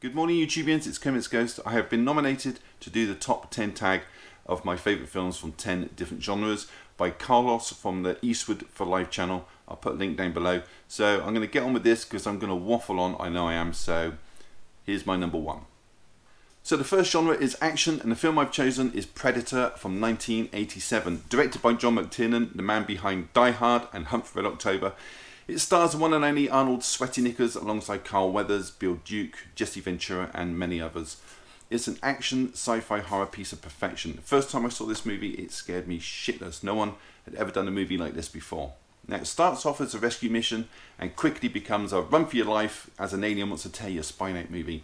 Good morning YouTubians, it's Kevin's Ghost. I have been nominated to do the top 10 tag of my favourite films from 10 different genres by Carlos from the Eastwood for Life channel. I'll put a link down below. So I'm going to get on with this because I'm going to waffle on, I know I am, so here's my number one. So the first genre is action, and the film I've chosen is Predator from 1987, directed by John McTiernan, the man behind Die Hard and Hunt for Red October. It stars the one and only Arnold Schwarzenegger alongside Carl Weathers, Bill Duke, Jesse Ventura and many others. It's an action sci-fi horror piece of perfection. The first time I saw this movie, it scared me shitless. No one had ever done a movie like this before. Now it starts off as a rescue mission and quickly becomes a run for your life as an alien wants to tear your spine out movie.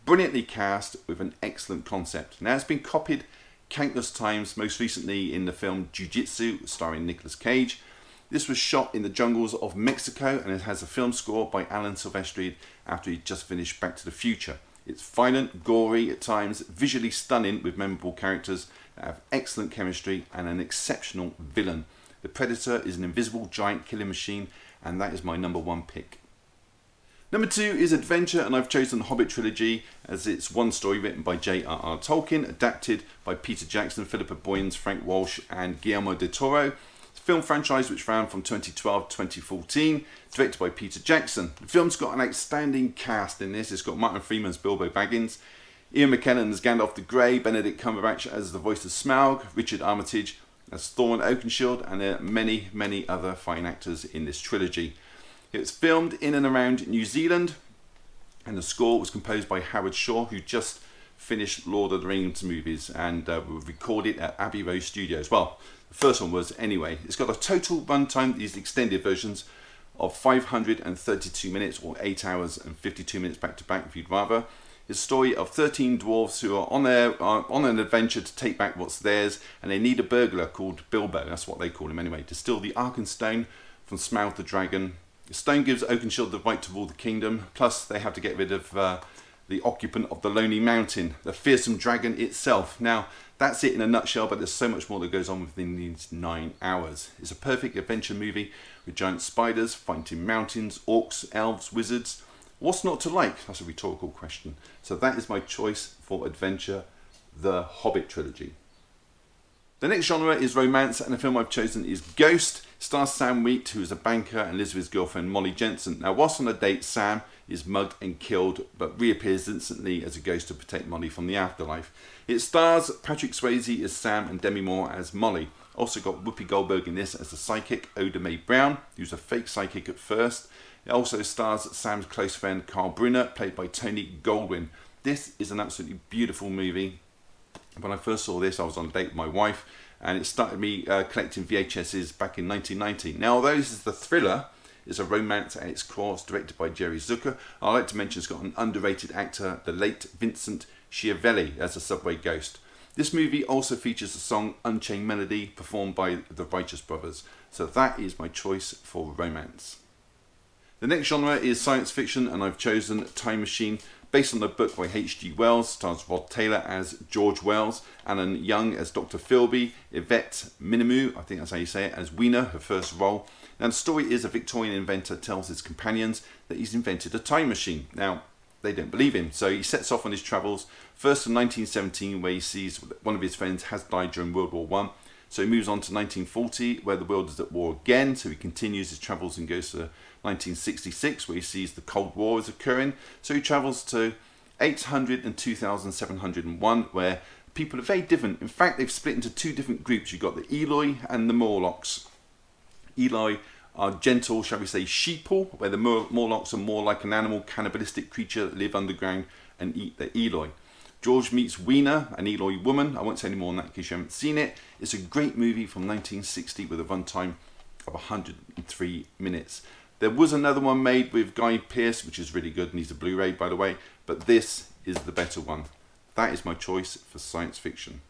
Brilliantly cast with an excellent concept. Now it's been copied countless times, most recently in the film Jiu-Jitsu starring Nicolas Cage. This was shot in the jungles of Mexico and it has a film score by Alan Silvestri after he just finished Back to the Future. It's violent, gory at times, visually stunning with memorable characters that have excellent chemistry and an exceptional villain. The Predator is an invisible giant killing machine, and that is my number one pick. Number two is Adventure, and I've chosen the Hobbit trilogy as it's one story written by J.R.R. Tolkien, adapted by Peter Jackson, Philippa Boyens, Frank Walsh and Guillermo del Toro. Film franchise which ran from 2012 to 2014, directed by Peter Jackson. The film's got an outstanding cast in this. It's got Martin Freeman as Bilbo Baggins, Ian McKellen as Gandalf the Grey, Benedict Cumberbatch as the voice of Smaug, Richard Armitage as Thorin Oakenshield, and there are many, many other fine actors in this trilogy. It was filmed in and around New Zealand, and the score was composed by Howard Shore, who just finished Lord of the Rings movies and recorded at Abbey Road Studios. Well, the first one was anyway. It's got a total runtime, these extended versions, of 532 minutes or 8 hours and 52 minutes back to back if you'd rather. It's a story of 13 dwarves who are on an adventure to take back what's theirs, and they need a burglar called Bilbo, that's what they call him anyway, to steal the Arkenstone from Smaug the dragon. The stone gives Oakenshield the right to rule the kingdom, plus they have to get rid of the occupant of the Lonely Mountain, the fearsome dragon itself. Now, that's it in a nutshell, but there's so much more that goes on within these 9 hours. It's a perfect adventure movie with giant spiders, fighting mountains, orcs, elves, wizards. What's not to like? That's a rhetorical question. So that is my choice for Adventure, the Hobbit trilogy. The next genre is romance, and the film I've chosen is Ghost. Stars Sam Wheat, who is a banker, and lives with his girlfriend Molly Jensen. Now, whilst on a date, Sam is mugged and killed, but reappears instantly as a ghost to protect Molly from the afterlife. It stars Patrick Swayze as Sam and Demi Moore as Molly. Also got Whoopi Goldberg in this as a psychic, Oda Mae Brown, who's a fake psychic at first. It also stars Sam's close friend Carl Brunner, played by Tony Goldwyn. This is an absolutely beautiful movie. When I first saw this, I was on a date with my wife, and it started me collecting VHSs back in 1990. Now, although this is the thriller, it's a romance at its core. It's directed by Jerry Zucker. I like to mention it's got an underrated actor, the late Vincent Schiavelli, as a subway ghost. This movie also features the song Unchained Melody, performed by the Righteous Brothers. So that is my choice for romance. The next genre is science fiction, and I've chosen Time Machine, based on the book by H.G. Wells. Stars Rod Taylor as George Wells, Alan Young as Dr. Philby, Yvette Minimu, I think that's how you say it, as Weena, her first role. Now the story is a Victorian inventor tells his companions that he's invented a time machine. Now, they don't believe him, so he sets off on his travels, first to 1917, where he sees one of his friends has died during World War I. So he moves on to 1940, where the world is at war again, so he continues his travels and goes to 1966, where he sees the Cold War is occurring. So he travels to 800 and 2701, where people are very different. In fact, they've split into two different groups. You've got the Eloi and the Morlocks. Eloi are gentle, shall we say, sheeple, where the Morlocks are more like an animal cannibalistic creature that live underground and eat the Eloi. George meets Weena, an Eloi woman. I won't say any more on that because you haven't seen it. It's a great movie from 1960 with a runtime of 103 minutes. There was another one made with Guy Pearce, which is really good, and he's a Blu-ray, by the way, but this is the better one. That is my choice for science fiction.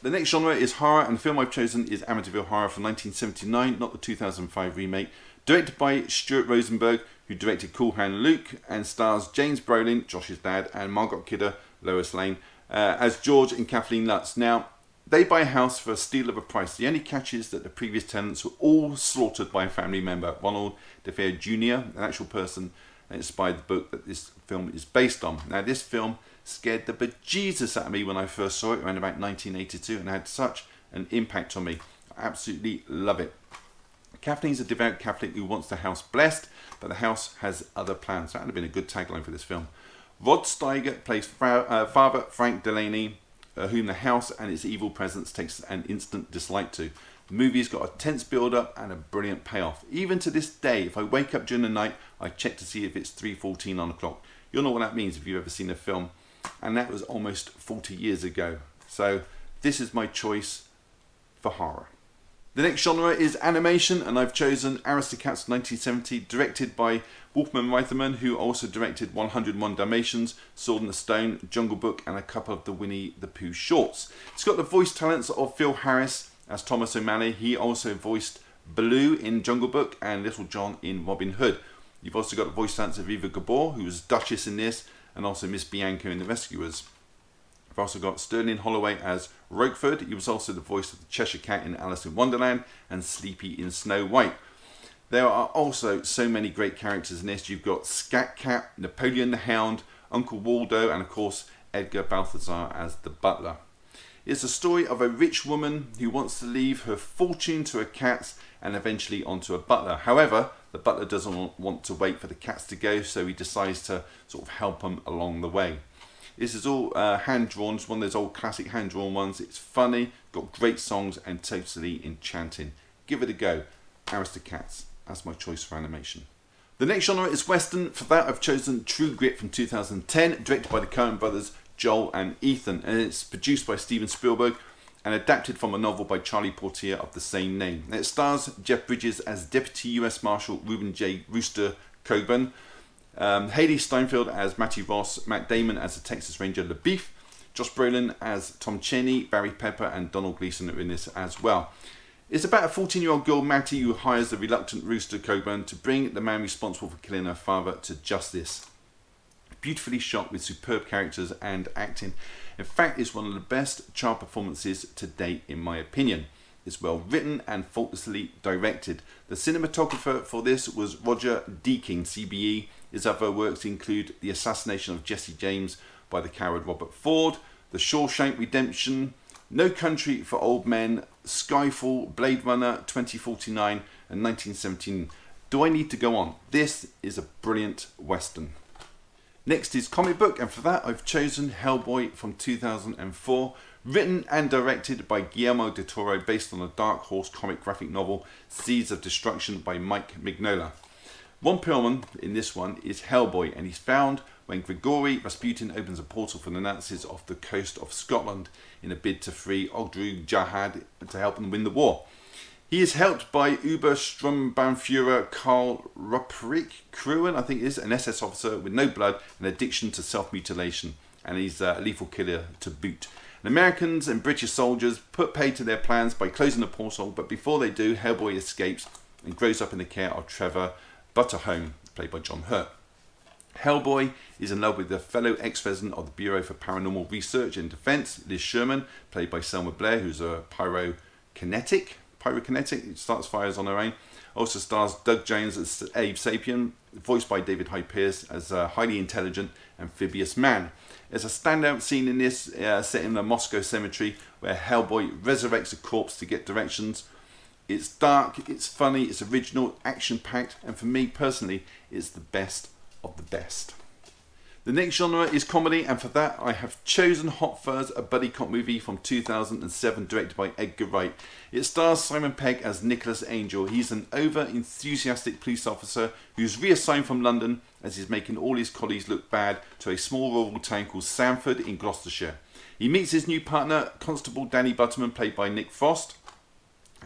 The next genre is horror, and the film I've chosen is Amityville Horror from 1979, not the 2005 remake, directed by Stuart Rosenberg, who directed Cool Hand Luke, and stars James Brolin, Josh's dad, and Margot Kidder, Lois Lane, as George and Kathleen Lutz. Now, they buy a house for a steal of a price. The only catch is that the previous tenants were all slaughtered by a family member, Ronald DeFeo Jr., an actual person that inspired the book that this film is based on. Now, this film scared the bejesus out of me when I first saw it around about 1982 and had such an impact on me. I absolutely love it. Kathleen's a devout Catholic who wants the house blessed, but the house has other plans. That would have been a good tagline for this film. Rod Steiger plays Father Frank Delaney, whom the house and its evil presence takes an instant dislike to. The movie's got a tense build-up and a brilliant payoff. Even to this day, if I wake up during the night, I check to see if it's 3:14 on the clock. You'll know what that means if you've ever seen a film. And that was almost 40 years ago. So this is my choice for horror. The next genre is animation, and I've chosen Aristocats 1970, directed by Wolfman Reitherman, who also directed 101 Dalmatians, Sword in the Stone, Jungle Book, and a couple of the Winnie the Pooh shorts. It's got the voice talents of Phil Harris as Thomas O'Malley. He also voiced Baloo in Jungle Book and Little John in Robin Hood. You've also got the voice talents of Eva Gabor, who was Duchess in this, and also Miss Bianca in The Rescuers. I've also got Sterling Holloway as Roquefort. He was also the voice of the Cheshire Cat in Alice in Wonderland and Sleepy in Snow White. There are also so many great characters in this. You've got Scat Cat, Napoleon the Hound, Uncle Waldo, and of course Edgar Balthazar as the butler. It's a story of a rich woman who wants to leave her fortune to her cats and eventually onto a butler. However, the butler doesn't want to wait for the cats to go, so he decides to sort of help them along the way. This is all hand-drawn. It's one of those old classic hand-drawn ones. It's funny, got great songs, and totally enchanting. Give it a go. Aristocats. That's my choice for animation. The next genre is Western. For that, I've chosen True Grit from 2010, directed by the Coen brothers, Joel and Ethan. And it's produced by Steven Spielberg and adapted from a novel by Charlie Portier of the same name. And it stars Jeff Bridges as Deputy US Marshal Reuben J. Rooster Coburn, Haley Steinfeld as Matty Ross, Matt Damon as the Texas Ranger LaBeef, Josh Brolin as Tom Cheney, Barry Pepper and Donald Gleason are in this as well. It's about a 14-year-old girl, Matty, who hires the reluctant Rooster Coburn to bring the man responsible for killing her father to justice. Beautifully shot with superb characters and acting. In fact, it's one of the best child performances to date in my opinion. It's well written and faultlessly directed. The cinematographer for this was Roger Deaking, CBE. His other works include The Assassination of Jesse James by the coward Robert Ford, The Shawshank Redemption, No Country for Old Men, Skyfall, Blade Runner 2049 and 1917. Do I need to go on? This is a brilliant Western. Next is comic book, and for that I've chosen Hellboy from 2004, written and directed by Guillermo del Toro, based on a Dark Horse comic graphic novel, Seeds of Destruction by Mike Mignola. Ron Perlman in this one is Hellboy, and he's found when Grigory Rasputin opens a portal for the Nazis off the coast of Scotland in a bid to free Ogdru Jahad to help them win the war. He is helped by Obersturmbannführer Karl Ruprecht Kruen, I think it is, an SS officer with no blood and addiction to self-mutilation, and he's a lethal killer to boot. And Americans and British soldiers put pay to their plans by closing the portal, but before they do, Hellboy escapes and grows up in the care of Trevor Butterholm, played by John Hurt. Hellboy is in love with the fellow ex-president of the Bureau for Paranormal Research and Defense, Liz Sherman, played by Selma Blair, who's a pyrokinetic, who starts fires on her own. Also stars Doug Jones as Abe Sapien, voiced by David Hyde Pierce as a highly intelligent amphibious man. There's a standout scene in this set in the Moscow cemetery where Hellboy resurrects a corpse to get directions. It's dark, it's funny, it's original, action-packed, and for me personally, it's the best of the best. The next genre is comedy, and for that I have chosen Hot Fuzz, a buddy cop movie from 2007 directed by Edgar Wright. It stars Simon Pegg as Nicholas Angel. He's an over-enthusiastic police officer who's reassigned from London as he's making all his colleagues look bad to a small rural town called Sanford in Gloucestershire. He meets his new partner, Constable Danny Butterman, played by Nick Frost,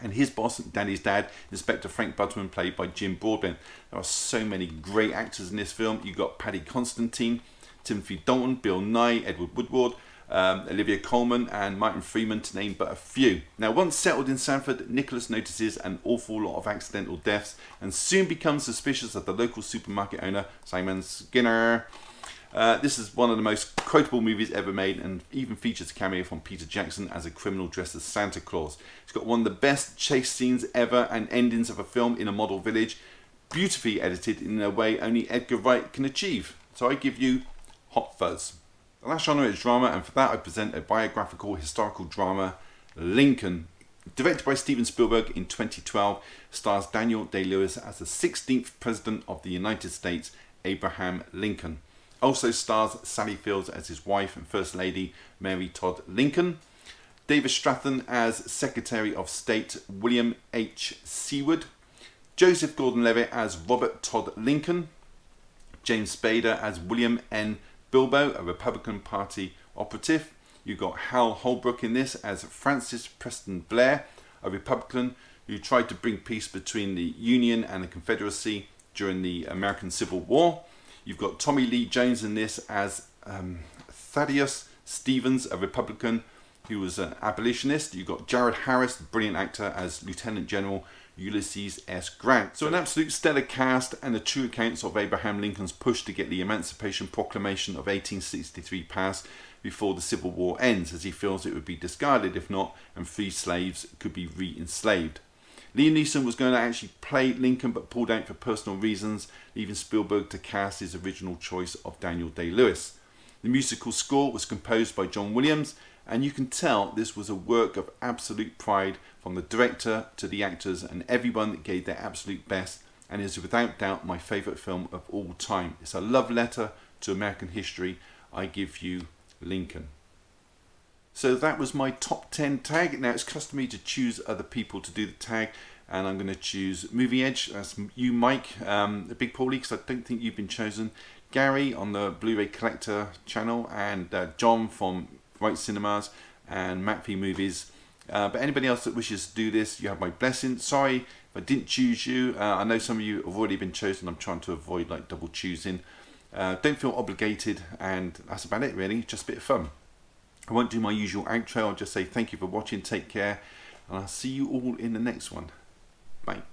and his boss, Danny's dad, Inspector Frank Butterman, played by Jim Broadbent. There are so many great actors in this film. You've got Paddy Constantine, Timothy Dalton, Bill Nye, Edward Woodward, Olivia Colman and Martin Freeman, to name but a few. Now, once settled in Sanford, Nicholas notices an awful lot of accidental deaths and soon becomes suspicious of the local supermarket owner, Simon Skinner. This is one of the most quotable movies ever made, and even features a cameo from Peter Jackson as a criminal dressed as Santa Claus. It's got one of the best chase scenes ever and endings of a film in a model village. beautifully edited in a way only Edgar Wright can achieve. So I give you Hot Fuzz. The last genre is drama, and for that I present a biographical historical drama, Lincoln. Directed by Steven Spielberg in 2012, stars Daniel Day-Lewis as the 16th President of the United States, Abraham Lincoln. Also stars Sally Fields as his wife and First Lady, Mary Todd Lincoln. David Strathairn as Secretary of State, William H. Seward. Joseph Gordon-Levitt as Robert Todd Lincoln. James Spader as William N. Bilbo, a Republican Party operative. You've got Hal Holbrook in this as Francis Preston Blair, a Republican who tried to bring peace between the Union and the Confederacy during the American Civil War. You've got Tommy Lee Jones in this as Thaddeus Stevens, a Republican who was an abolitionist. You've got Jared Harris, the brilliant actor, as Lieutenant General Ulysses S. Grant. So an absolute stellar cast and the true accounts of Abraham Lincoln's push to get the Emancipation Proclamation of 1863 passed before the Civil War ends, as he feels it would be discarded if not, and free slaves could be re-enslaved. Liam Neeson was going to actually play Lincoln but pulled out for personal reasons, leaving Spielberg to cast his original choice of Daniel Day-Lewis. The musical score was composed by John Williams, and you can tell this was a work of absolute pride from the director to the actors and everyone that gave their absolute best, and is without doubt my favourite film of all time. It's a love letter to American history. I give you Lincoln. So that was my top 10 tag. Now it's customary to choose other people to do the tag, and I'm going to choose Movie Edge. That's you, Mike, the Big Paulie, because I don't think you've been chosen. Gary on the Blu-ray Collector channel, and John from Right Cinemas, and Matt V Movies. But anybody else that wishes to do this, you have my blessing. Sorry if I didn't choose you. I know some of you have already been chosen. I'm trying to avoid like double choosing. Don't feel obligated, and that's about it really. Just a bit of fun. I won't do my usual outro. I'll just say thank you for watching, take care, and I'll see you all in the next one. Bye.